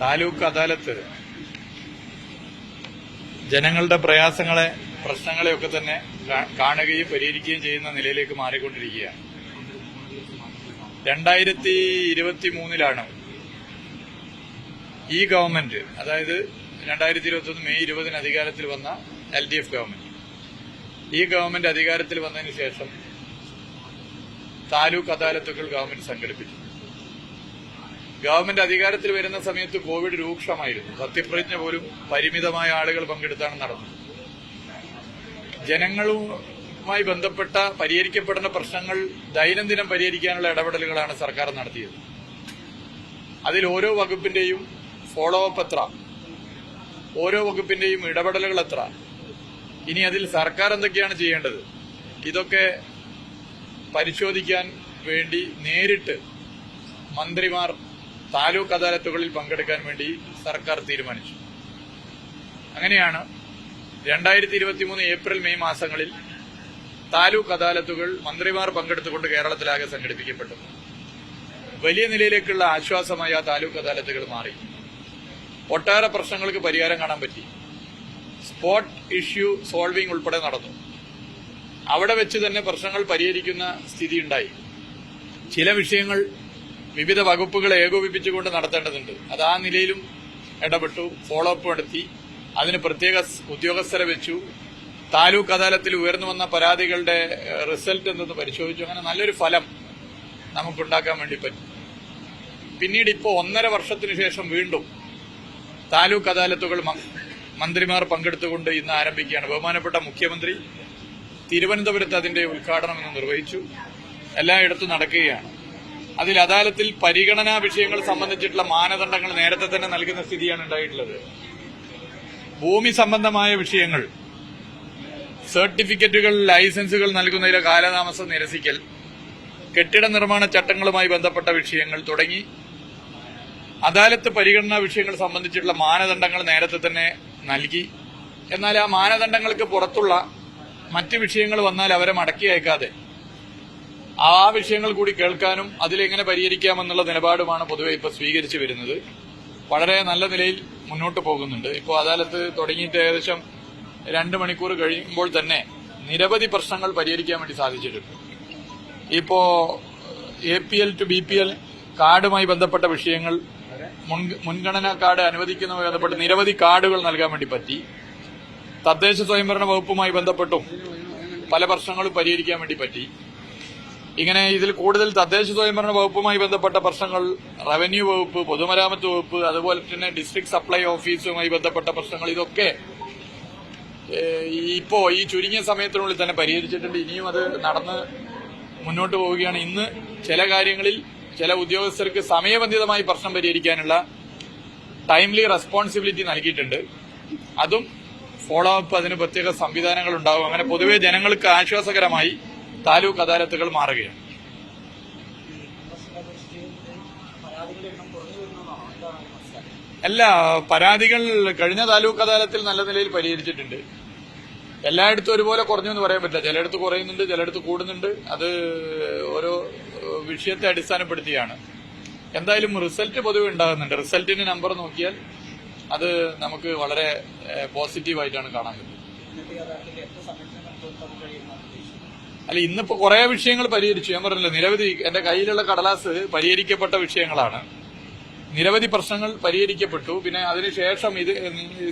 താലൂക്ക് അദാലത്ത് ജനങ്ങളുടെ പ്രശ്നങ്ങളെയൊക്കെ തന്നെ കാണുകയും പരിഹരിക്കുകയും ചെയ്യുന്ന നിലയിലേക്ക് മാറിക്കൊണ്ടിരിക്കുകയാണ്. 2023 ഈ ഗവൺമെന്റ്, അതായത് 2021 മെയ് 20 അധികാരത്തിൽ വന്ന LDF ഗവൺമെന്റ്, ഈ ഗവൺമെന്റ് അധികാരത്തിൽ വന്നതിന് ശേഷം താലൂക്ക് അദാലത്തുകൾ ഗവൺമെന്റ് സംഘടിപ്പിച്ചു. ഗവൺമെന്റ് അധികാരത്തിൽ വരുന്ന സമയത്ത് കോവിഡ് രൂക്ഷമായിരുന്നു. സത്യപ്രതിജ്ഞ പോലും പരിമിതമായ ആളുകൾ പങ്കെടുത്താണ് നടന്നത്. ജനങ്ങളുമായി ബന്ധപ്പെട്ട പരിഹരിക്കപ്പെടുന്ന പ്രശ്നങ്ങൾ ദൈനംദിനം പരിഹരിക്കാനുള്ള ഇടപെടലുകളാണ് സർക്കാർ നടത്തിയത്. അതിൽ ഓരോ വകുപ്പിന്റെയും ഫോളോ അപ്പ് എത്ര, ഓരോ വകുപ്പിന്റെയും ഇടപെടലുകൾ എത്ര, ഇനി അതിൽ സർക്കാർ എന്തൊക്കെയാണ് ചെയ്യേണ്ടത്, ഇതൊക്കെ പരിശോധിക്കാൻ വേണ്ടി നേരിട്ട് മന്ത്രിമാർ താലൂക്ക് അദാലത്തുകളിൽ പങ്കെടുക്കാൻ വേണ്ടി സർക്കാർ തീരുമാനിച്ചു. അങ്ങനെയാണ് 2023 ഏപ്രിൽ മെയ് മാസങ്ങളിൽ താലൂക്ക് അദാലത്തുകൾ മന്ത്രിമാർ പങ്കെടുത്തുകൊണ്ട് കേരളത്തിലാകെ സംഘടിപ്പിക്കപ്പെട്ടു. വലിയ നിലയിലേക്കുള്ള ആശ്വാസമായി ആ താലൂക്ക് അദാലത്തുകൾ മാറി. ഒട്ടേറെ പ്രശ്നങ്ങൾക്ക് പരിഹാരം കാണാൻ പറ്റി. സ്പോട്ട് ഇഷ്യൂ സോൾവിംഗ് ഉൾപ്പെടെ നടന്നു. അവിടെ വെച്ച് തന്നെ പ്രശ്നങ്ങൾ പരിഹരിക്കുന്ന സ്ഥിതിയുണ്ടായി. ചില വിഷയങ്ങൾ വിവിധ വകുപ്പുകളെ ഏകോപിപ്പിച്ചുകൊണ്ട് നടത്തേണ്ടതുണ്ട്. അത് ആ നിലയിലും ഇടപെട്ടു, ഫോളോ അപ്പ് നടത്തി, അതിന് പ്രത്യേക ഉദ്യോഗസ്ഥരെ വെച്ചു. താലൂക്ക് അദാലത്തിൽ ഉയർന്നു വന്ന പരാതികളുടെ റിസൾട്ട് എന്തെന്ന് പരിശോധിച്ചു. അങ്ങനെ നല്ലൊരു ഫലം നമുക്കുണ്ടാക്കാൻ വേണ്ടി പറ്റും. പിന്നീട് ഇപ്പോൾ 1.5 വർഷത്തിനു ശേഷം വീണ്ടും താലൂക്ക് അദാലത്തുകൾ മന്ത്രിമാർ പങ്കെടുത്തുകൊണ്ട് ഇന്ന് ആരംഭിക്കുകയാണ്. ബഹുമാനപ്പെട്ട മുഖ്യമന്ത്രി തിരുവനന്തപുരത്ത് അതിന്റെ ഉദ്ഘാടനം ഇന്ന് നിർവഹിച്ചു. എല്ലായിടത്തും നടക്കുകയാണ്. അതിൽ അദാലത്തിൽ പരിഗണനാ വിഷയങ്ങൾ സംബന്ധിച്ചിട്ടുള്ള മാനദണ്ഡങ്ങൾ നേരത്തെ തന്നെ നൽകുന്ന സ്ഥിതിയാണ് ഉണ്ടായിട്ടുള്ളത്. ഭൂമി സംബന്ധമായ വിഷയങ്ങൾ, സർട്ടിഫിക്കറ്റുകൾ, ലൈസൻസുകൾ നൽകുന്നതിലെ കാലതാമസം നിരസിക്കൽ, കെട്ടിട നിർമ്മാണ ചട്ടങ്ങളുമായി ബന്ധപ്പെട്ട വിഷയങ്ങൾ തുടങ്ങി അദാലത്ത് പരിഗണനാ വിഷയങ്ങൾ സംബന്ധിച്ചിട്ടുള്ള മാനദണ്ഡങ്ങൾ നേരത്തെ തന്നെ നൽകി. എന്നാൽ ആ മാനദണ്ഡങ്ങൾക്ക് പുറത്തുള്ള മറ്റ് വിഷയങ്ങൾ വന്നാൽ അവരെ മടക്കി അയക്കാതെ ആ വിഷയങ്ങൾ കൂടി കേൾക്കാനും അതിലെങ്ങനെ പരിഹരിക്കാമെന്നുള്ള നിലപാടുമാണ് പൊതുവെ ഇപ്പോൾ സ്വീകരിച്ചു വരുന്നത്. വളരെ നല്ല നിലയിൽ മുന്നോട്ട് പോകുന്നുണ്ട്. ഇപ്പോൾ അദാലത്ത് തുടങ്ങിയിട്ട് ഏകദേശം 2 മണിക്കൂർ കഴിയുമ്പോൾ തന്നെ നിരവധി പ്രശ്നങ്ങൾ പരിഹരിക്കാൻ വേണ്ടി സാധിച്ചിട്ടുണ്ട്. ഇപ്പോ APL to BPL കാർഡുമായി ബന്ധപ്പെട്ട വിഷയങ്ങൾ, മുൻഗണനാ കാർഡ് അനുവദിക്കുന്നതുമായി ബന്ധപ്പെട്ട് നിരവധി കാർഡുകൾ നൽകാൻ വേണ്ടി പറ്റി. തദ്ദേശ സ്വയംഭരണ വകുപ്പുമായി ബന്ധപ്പെട്ടും പല പ്രശ്നങ്ങളും പരിഹരിക്കാൻ വേണ്ടി പറ്റി. ഇങ്ങനെ ഇതിൽ കൂടുതൽ തദ്ദേശ സ്വയംഭരണ വകുപ്പുമായി ബന്ധപ്പെട്ട പ്രശ്നങ്ങൾ, റവന്യൂ വകുപ്പ്, പൊതുമരാമത്ത് വകുപ്പ്, അതുപോലെ തന്നെ ഡിസ്ട്രിക്ട് സപ്ലൈ ഓഫീസുമായി ബന്ധപ്പെട്ട പ്രശ്നങ്ങൾ, ഇതൊക്കെ ഇപ്പോ ഈ ചുരുങ്ങിയ സമയത്തിനുള്ളിൽ തന്നെ പരിഹരിച്ചിട്ടുണ്ട്. ഇനിയും അത് നടന്ന് മുന്നോട്ട് പോവുകയാണ്. ഇന്ന് ചില കാര്യങ്ങളിൽ ചില ഉദ്യോഗസ്ഥർക്ക് സമയബന്ധിതമായി പ്രശ്നം പരിഹരിക്കാനുള്ള ടൈംലി റെസ്പോൺസിബിലിറ്റി നൽകിയിട്ടുണ്ട്. അതും ഫോളോ അപ്പ്, അതിന് പ്രത്യേക സംവിധാനങ്ങൾ ഉണ്ടാവും. അങ്ങനെ പൊതുവെ ജനങ്ങൾക്ക് ആശ്വാസകരമായി താലൂക്ക് അദാലത്തുകൾ മാറുകയാണ്. അല്ല, പരാതികൾ കഴിഞ്ഞ താലൂക്ക് അദാലത്തിൽ നല്ല നിലയിൽ പരിഹരിച്ചിട്ടുണ്ട്. എല്ലായിടത്തും ഒരുപോലെ കുറഞ്ഞു എന്ന് പറയാൻ പറ്റില്ല. ചിലയിടത്ത് കുറയുന്നുണ്ട്, ചിലയിടത്ത് കൂടുന്നുണ്ട്. അത് ഓരോ വിഷയത്തെ അടിസ്ഥാനപ്പെടുത്തിയാണ്. എന്തായാലും റിസൾട്ട് പൊതുവെ ഉണ്ടാകുന്നുണ്ട്. റിസൾട്ടിന്റെ നമ്പർ നോക്കിയാൽ അത് നമുക്ക് വളരെ പോസിറ്റീവായിട്ടാണ് കാണാൻ പറ്റുന്നത്. അല്ല, ഇന്നിപ്പോ കുറെ വിഷയങ്ങൾ പരിഹരിച്ചു. ഞാൻ പറഞ്ഞില്ല, നിരവധി എന്റെ കയ്യിലുള്ള കടലാസ് പരിഹരിക്കപ്പെട്ട വിഷയങ്ങളാണ്. നിരവധി പ്രശ്നങ്ങൾ പരിഹരിക്കപ്പെട്ടു. പിന്നെ അതിനുശേഷം ഇത്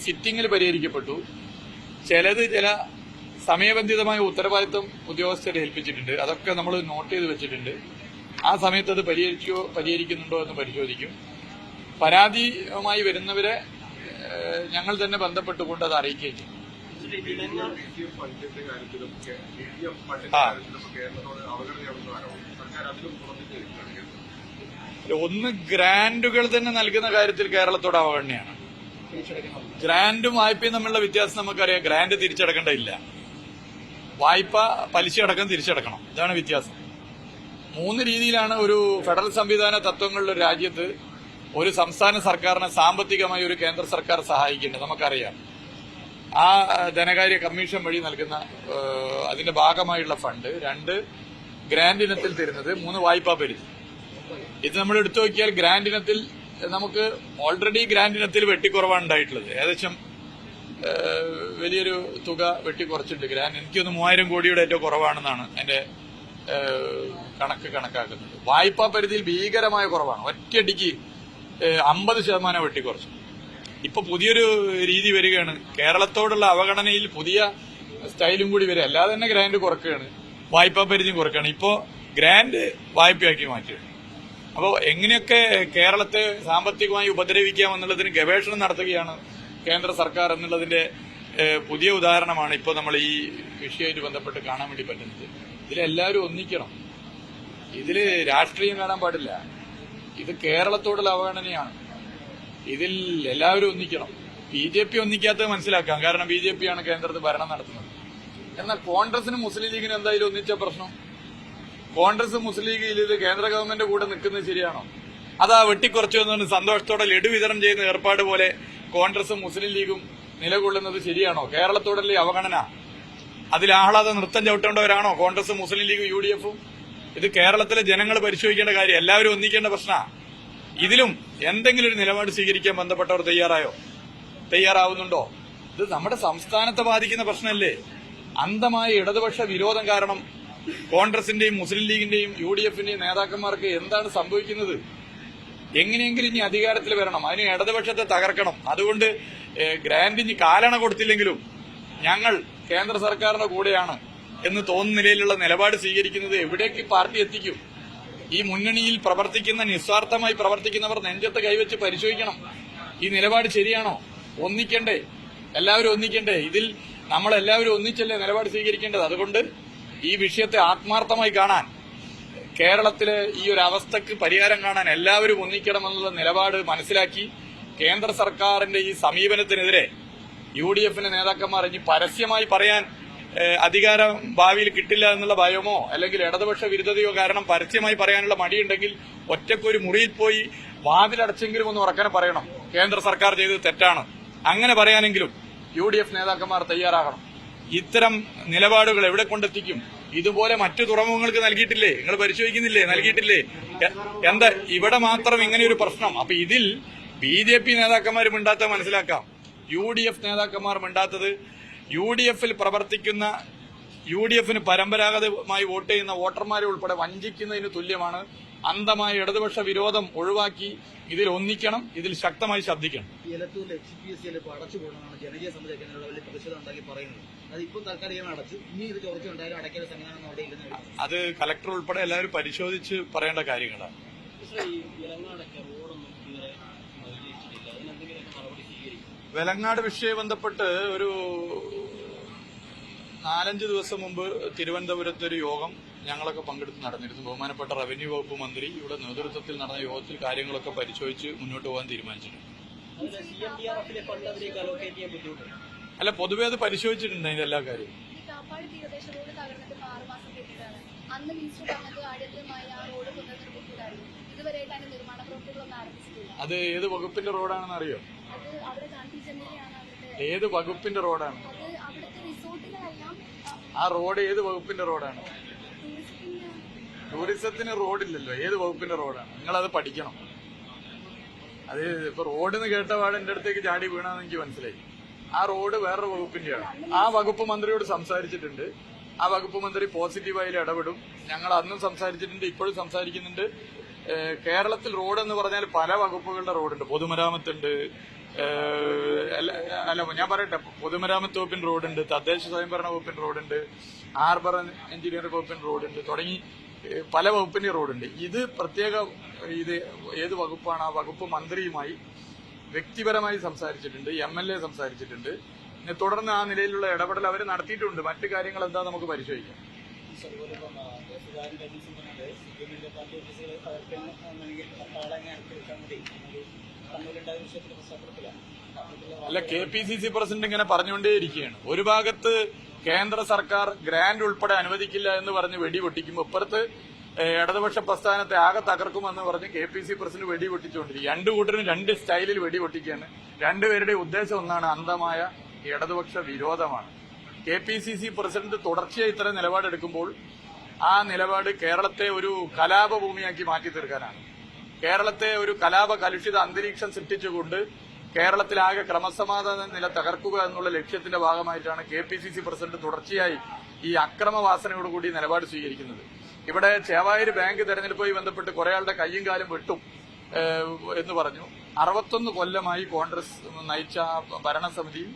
സിറ്റിംഗിൽ പരിഹരിക്കപ്പെട്ടു. ചിലത് ചില സമയബന്ധിതമായ ഉത്തരവാദിത്വം ഉദ്യോഗസ്ഥരെ ഏൽപ്പിച്ചിട്ടുണ്ട്. അതൊക്കെ നമ്മൾ നോട്ട് ചെയ്ത് വെച്ചിട്ടുണ്ട്. ആ സമയത്ത് അത് പരിഹരിക്കുന്നുണ്ടോ എന്ന് പരിശോധിക്കും. പരാതിയുമായി വരുന്നവരെ ഞങ്ങൾ തന്നെ ബന്ധപ്പെട്ടുകൊണ്ട് അത് അറിയിക്കുകയും ചെയ്യും. ഒന്ന്, ഗ്രാന്റുകൾ തന്നെ നൽകുന്ന കാര്യത്തിൽ കേരളത്തോട് അവഗണനയാണ്. ഗ്രാന്റും വായ്പയും തമ്മിലുള്ള വ്യത്യാസം നമുക്കറിയാം. ഗ്രാന്റ് തിരിച്ചടക്കേണ്ടതില്ല, വായ്പ പലിശ അടക്കം തിരിച്ചടക്കണം. ഇതാണ് വ്യത്യാസം. 3 രീതിയിലാണ് ഒരു ഫെഡറൽ സംവിധാന തത്വങ്ങളുടെ രാജ്യത്ത് ഒരു സംസ്ഥാന സർക്കാരിനെ സാമ്പത്തികമായി ഒരു കേന്ദ്ര സർക്കാർ സഹായിക്കേണ്ടത് നമുക്കറിയാം. ആ ധനകാര്യ കമ്മീഷൻ വഴി നൽകുന്ന അതിന്റെ ഭാഗമായുള്ള ഫണ്ട്, 2 ഗ്രാന്റ് ഇനത്തിൽ തരുന്നത്, 3 വായ്പാ പരിധി. ഇത് നമ്മൾ എടുത്തു നോക്കിയാൽ ഗ്രാന്റ് ഇനത്തിൽ നമുക്ക് ഓൾറെഡി ഗ്രാന്റ് ഇനത്തിൽ വെട്ടിക്കുറവാണ് ഉണ്ടായിട്ടുള്ളത്. ഏകദേശം വലിയൊരു തുക വെട്ടിക്കുറച്ചിട്ടുണ്ട്. ഗ്രാന്റ് എനിക്കൊന്ന് 3000 കോടിയുടെ ഏറ്റവും കുറവാണെന്നാണ് എന്റെ കണക്കാക്കുന്നത്. വായ്പാ പരിധിയിൽ ഭീകരമായ കുറവാണ്. ഒറ്റയടിക്ക് 50% വെട്ടിക്കുറച്ചു. ഇപ്പൊ പുതിയൊരു രീതി വരികയാണ്. കേരളത്തോടുള്ള അവഗണനയിൽ പുതിയ സ്റ്റൈലും കൂടി വരിക. അല്ലാതെ തന്നെ ഗ്രാന്റ് കുറക്കുകയാണ്, വായ്പാ പരിധിയും കുറക്കുകയാണ്. ഇപ്പോ ഗ്രാന്റ് വായ്പയാക്കി മാറ്റുകയാണ്. അപ്പോൾ എങ്ങനെയൊക്കെ കേരളത്തെ സാമ്പത്തികമായി ഉപദ്രവിക്കാമെന്നുള്ളതിന് ഗവേഷണം നടത്തുകയാണ് കേന്ദ്ര സർക്കാർ എന്നുള്ളതിന്റെ പുതിയ ഉദാഹരണമാണ് ഇപ്പോൾ നമ്മൾ ഈ വിഷയവുമായിട്ട് ബന്ധപ്പെട്ട് കാണാൻ വേണ്ടി പറ്റുന്നത്. ഇതിലെല്ലാവരും ഒന്നിക്കണം. ഇതില് രാഷ്ട്രീയം കാണാൻ പാടില്ല. ഇത് കേരളത്തോടുള്ള അവഗണനയാണ്. ഇതിൽ എല്ലാവരും ഒന്നിക്കണം. BJP ഒന്നിക്കാത്തത് മനസ്സിലാക്കാം. കാരണം BJP ആണ് കേന്ദ്രത്തിൽ ഭരണം നടത്തുന്നത്. എന്നാൽ കോൺഗ്രസിനും മുസ്ലിം ലീഗിനും എന്തായാലും ഒന്നിച്ച പ്രശ്നം. കോൺഗ്രസ് മുസ്ലിം ലീഗിൽ ഇത് കേന്ദ്ര ഗവൺമെന്റ് കൂടെ നിൽക്കുന്നത് ശരിയാണോ? അതാ വെട്ടിക്കുറച്ചു എന്ന് സന്തോഷത്തോടെ ലഡു വിതരണം ചെയ്യുന്ന ഏർപ്പാട് പോലെ കോൺഗ്രസും മുസ്ലിം ലീഗും നിലകൊള്ളുന്നത് ശരിയാണോ? കേരളത്തോടല്ലേ അവഗണന? അതിൽ ആഹ്ലാദ നൃത്തം ചവിട്ടേണ്ടവരാണോ കോൺഗ്രസും മുസ്ലിം ലീഗും UDF-ഉം? ഇത് കേരളത്തിലെ ജനങ്ങൾ പരിശോധിക്കേണ്ട കാര്യം. എല്ലാവരും ഒന്നിക്കേണ്ട പ്രശ്നമാണ്. ഇതിലും എന്തെങ്കിലും ഒരു നിലപാട് സ്വീകരിക്കാൻ ബന്ധപ്പെട്ടവർ തയ്യാറാവുന്നുണ്ടോ? ഇത് നമ്മുടെ സംസ്ഥാനത്തെ ബാധിക്കുന്ന പ്രശ്നമല്ലേ? അന്ധമായ ഇടതുപക്ഷ വിരോധം കാരണം കോൺഗ്രസിന്റെയും മുസ്ലിം ലീഗിന്റെയും UDF-ന്റെയും നേതാക്കന്മാർക്ക് എന്താണ് സംഭവിക്കുന്നത്? എങ്ങനെയെങ്കിലും ഇനി അധികാരത്തിൽ വരണം, അതിന് ഇടതുപക്ഷത്തെ തകർക്കണം. അതുകൊണ്ട് ഗ്രാന്റ് ഇനി കാലണ കൊടുത്തില്ലെങ്കിലും ഞങ്ങൾ കേന്ദ്ര സർക്കാരിന്റെ കൂടെയാണ് എന്ന് തോന്നുന്ന നിലയിലുള്ള നിലപാട് സ്വീകരിക്കുന്നത് എവിടേക്ക് പാർട്ടി എത്തിക്കും? ഈ മുന്നണിയിൽ പ്രവർത്തിക്കുന്ന, നിസ്വാർത്ഥമായി പ്രവർത്തിക്കുന്നവർ നെഞ്ചത്ത് കൈവച്ച് പരിശോധിക്കണം. ഈ നിലപാട് ശരിയാണോ? ഒന്നിക്കണ്ടേ? എല്ലാവരും ഒന്നിക്കണ്ടേ? ഇതിൽ നമ്മളെല്ലാവരും ഒന്നിച്ചല്ലേ നിലപാട് സ്വീകരിക്കേണ്ടത്. അതുകൊണ്ട് ഈ വിഷയത്തെ ആത്മാർത്ഥമായി കാണാൻ, കേരളത്തിലെ ഈ ഒരു അവസ്ഥക്ക് പരിഹാരം കാണാൻ എല്ലാവരും ഒന്നിക്കണമെന്നുള്ള നിലപാട് മനസ്സിലാക്കി കേന്ദ്ര സർക്കാരിന്റെ ഈ സമീപനത്തിനെതിരെ UDF-ന്റെ നേതാക്കന്മാർ ഇനി പരസ്യമായി പറയാൻ അധികാരം ഭാവിയിൽ കിട്ടില്ല എന്നുള്ള ഭയമോ അല്ലെങ്കിൽ ഇടതുപക്ഷ വിരുദ്ധതയോ കാരണം പരസ്യമായി പറയാനുള്ള മടിയുണ്ടെങ്കിൽ ഒറ്റക്കൊരു മുറിയിൽ പോയി വാതിലടച്ചെങ്കിലും ഒന്ന് ഉറക്കനെ പറയണം, കേന്ദ്ര സർക്കാർ ചെയ്തത് തെറ്റാണ്. അങ്ങനെ പറയാനെങ്കിലും UDF നേതാക്കന്മാർ തയ്യാറാകണം. ഇത്തരം നിലപാടുകൾ എവിടെ കൊണ്ടെത്തിക്കും? ഇതുപോലെ മറ്റു തുറമുഖങ്ങൾക്ക് നൽകിയിട്ടില്ലേ? നിങ്ങൾ പരിശോധിക്കുന്നില്ലേ? നൽകിയിട്ടില്ലേ? എന്താ ഇവിടെ മാത്രം ഇങ്ങനെയൊരു പ്രശ്നം? അപ്പൊ ഇതിൽ BJP നേതാക്കന്മാർ മിണ്ടാത്തത് മനസ്സിലാക്കാം. UDF നേതാക്കന്മാർ മിണ്ടാത്തത് UDF-ൽ പ്രവർത്തിക്കുന്ന, UDF-ന് പരമ്പരാഗതമായി വോട്ട് ചെയ്യുന്ന വോട്ടർമാരെ ഉൾപ്പെടെ വഞ്ചിക്കുന്നതിന് തുല്യമാണ്. അന്ധമായ ഇടതുപക്ഷ വിരോധം ഒഴിവാക്കി ഇതിൽ ഒന്നിക്കണം, ഇതിൽ ശക്തമായി ശബ്ദിക്കണം. അത് കലക്ടർ ഉൾപ്പെടെ എല്ലാവരും പരിശോധിച്ച് പറയേണ്ട കാര്യങ്ങളാണ്. വെലങ്ങാട് വിഷയം ബന്ധപ്പെട്ട് ഒരു 4-5 ദിവസം മുമ്പ് തിരുവനന്തപുരത്ത് ഒരു യോഗം ഞങ്ങളൊക്കെ പങ്കെടുത്ത് നടന്നിരുന്നു. ബഹുമാനപ്പെട്ട റവന്യൂ വകുപ്പ് മന്ത്രി ഇവിടെ നേതൃത്വത്തിൽ നടന്ന യോഗത്തിൽ കാര്യങ്ങളൊക്കെ പരിശോധിച്ച് മുന്നോട്ട് പോകാൻ തീരുമാനിച്ചിട്ടുണ്ട്. അല്ല, പൊതുവെ അത് പരിശോധിച്ചിട്ടുണ്ട് അതിന്റെ എല്ലാ കാര്യവും. അത് ഏത് വകുപ്പിന്റെ റോഡാണെന്ന് അറിയോ? ഏത് വകുപ്പിന്റെ റോഡാണ്? ആ റോഡ് ഏത് വകുപ്പിന്റെ റോഡാണ്? ടൂറിസത്തിന് റോഡില്ലല്ലോ. ഏത് വകുപ്പിന്റെ റോഡാണ്? നിങ്ങളത് പഠിക്കണം. അത് ഇപ്പൊ റോഡെന്ന് കേട്ട പാട് എന്റെ അടുത്തേക്ക് ചാടി വീണാന്ന് എനിക്ക് മനസ്സിലായി. ആ റോഡ് വേറൊരു വകുപ്പിന്റെയാണ്. ആ വകുപ്പ് മന്ത്രിയോട് സംസാരിച്ചിട്ടുണ്ട്. ആ വകുപ്പ് മന്ത്രി പോസിറ്റീവായി ഇടപെടും. ഞങ്ങൾ അന്നും സംസാരിച്ചിട്ടുണ്ട്, ഇപ്പോഴും സംസാരിക്കുന്നുണ്ട്. കേരളത്തിൽ റോഡ് എന്ന് പറഞ്ഞാൽ പല വകുപ്പുകളുടെ റോഡുണ്ട്. പൊതുമരാമത്തുണ്ട്, അല്ല ഞാൻ പറയട്ടെ, പൊതുമരാമത്ത് വകുപ്പിന്റെ റോഡുണ്ട്, തദ്ദേശ സ്വയംഭരണ വകുപ്പിന്റെ റോഡുണ്ട്, ഹാർബർ എഞ്ചിനീയറിംഗ് വകുപ്പിന്റെ റോഡുണ്ട്, തുടങ്ങി പല വകുപ്പിന്റെ റോഡുണ്ട്. ഇത് പ്രത്യേക ഇത് ഏത് വകുപ്പാണ്? ആ വകുപ്പ് മന്ത്രിയുമായി വ്യക്തിപരമായി സംസാരിച്ചിട്ടുണ്ട്, MLA സംസാരിച്ചിട്ടുണ്ട്. തുടർന്ന് ആ നിലയിലുള്ള ഇടപെടൽ അവർ നടത്തിയിട്ടുണ്ട്. മറ്റു കാര്യങ്ങൾ എന്താ നമുക്ക് പരിശോധിക്കാം. അല്ല, KPCC പ്രസിഡന്റ് ഇങ്ങനെ പറഞ്ഞുകൊണ്ടേയിരിക്കുകയാണ്. ഒരു ഭാഗത്ത് കേന്ദ്ര സർക്കാർ ഗ്രാന്റ് ഉൾപ്പെടെ അനുവദിക്കില്ല എന്ന് പറഞ്ഞ് വെടിപൊട്ടിക്കുമ്പോൾ ഇപ്പുറത്ത് ഇടതുപക്ഷ പ്രസ്ഥാനത്തെ ആകെ തകർക്കുമെന്ന് പറഞ്ഞ് KPCC പ്രസിഡന്റ് വെടിപൊട്ടിച്ചുകൊണ്ടിരിക്കും. രണ്ടു കൂട്ടരും രണ്ട് സ്റ്റൈലിൽ വെടിപൊട്ടിക്കുകയാണ്. രണ്ടുപേരുടെ ഉദ്ദേശം ഒന്നാണ്, അന്ധമായ ഇടതുപക്ഷ വിരോധമാണ്. KPCC പ്രസിഡന്റ് തുടർച്ചയായി ഇത്തരം നിലപാടെടുക്കുമ്പോൾ ആ നിലപാട് കേരളത്തെ ഒരു കലാപഭൂമിയാക്കി മാറ്റി തീർക്കാനാണ്. കേരളത്തെ ഒരു കലാപ കലുഷിത അന്തരീക്ഷം സൃഷ്ടിച്ചുകൊണ്ട് കേരളത്തിലാകെ ക്രമസമാധാന നില തകർക്കുക എന്നുള്ള ലക്ഷ്യത്തിന്റെ ഭാഗമായിട്ടാണ് KPCC പ്രസിഡന്റ് തുടർച്ചയായി ഈ അക്രമവാസനയോടുകൂടി നിലപാട് സ്വീകരിക്കുന്നത്. ഇവിടെ ചേവായൂർ ബാങ്ക് തെരഞ്ഞെടുപ്പുമായി ബന്ധപ്പെട്ട് കുറെ ആളുടെ കയ്യും കാലും വെട്ടും എന്ന് പറഞ്ഞു. 61 കൊല്ലമായി കോൺഗ്രസ് നയിച്ച ഭരണസമിതിയും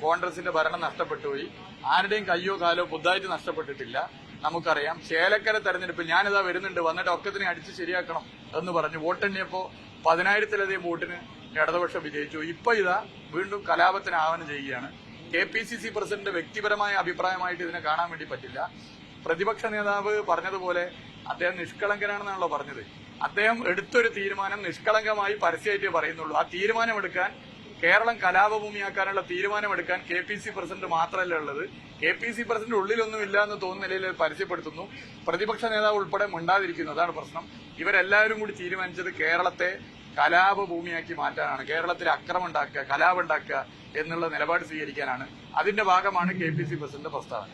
കോൺഗ്രസിന്റെ ഭരണം നഷ്ടപ്പെട്ടുപോയി. ആരുടെയും കയ്യോ കാലോ പുതുതായിട്ട് നഷ്ടപ്പെട്ടിട്ടില്ല. നമുക്കറിയാം ചേലക്കര തെരഞ്ഞെടുപ്പിൽ ഞാനിതാ വരുന്നുണ്ട്, വന്നിട്ട് ഒക്കത്തിനെ അടിച്ച് ശരിയാക്കണം എന്ന് പറഞ്ഞു വോട്ടെണ്ണിയപ്പോ 10,000-ലധികം വോട്ടിന് ഇടതുപക്ഷം വിജയിച്ചു. ഇപ്പൊ ഇതാ വീണ്ടും കലാപത്തിന് ആഹ്വാനം ചെയ്യുകയാണ്. KPCC പ്രസിഡന്റ് വ്യക്തിപരമായ അഭിപ്രായമായിട്ട് ഇതിനെ കാണാൻ വേണ്ടി പറ്റില്ല. പ്രതിപക്ഷ നേതാവ് പറഞ്ഞതുപോലെ അദ്ദേഹം നിഷ്കളങ്കനാണെന്നാണല്ലോ പറഞ്ഞത്. അദ്ദേഹം എടുത്തൊരു തീരുമാനം നിഷ്കളങ്കമായി പരസ്യമായിട്ട് പറയുന്നുള്ളൂ. ആ തീരുമാനമെടുക്കാൻ, കേരളം കലാപഭൂമിയാക്കാനുള്ള തീരുമാനമെടുക്കാൻ KPCC പ്രസിഡന്റ് മാത്രമല്ല ഉള്ളത്. KPCC പ്രസിഡന്റ് ഉള്ളിലൊന്നുമില്ല എന്ന് തോന്നുന്ന നിലയിൽ പരസ്യപ്പെടുത്തുന്നു. പ്രതിപക്ഷ നേതാവ് ഉൾപ്പെടെ മിണ്ടാതിരിക്കുന്നു. അതാണ് പ്രശ്നം. ഇവരെല്ലാവരും കൂടി തീരുമാനിച്ചത് കേരളത്തെ കലാപഭൂമിയാക്കി മാറ്റാനാണ്, കേരളത്തിൽ അക്രമം ഉണ്ടാക്കുക, കലാപം ഉണ്ടാക്കുക എന്നുള്ള നിലപാട് സ്വീകരിക്കാനാണ്. അതിന്റെ ഭാഗമാണ് KPCC പ്രസിഡന്റ് പ്രസ്താവന.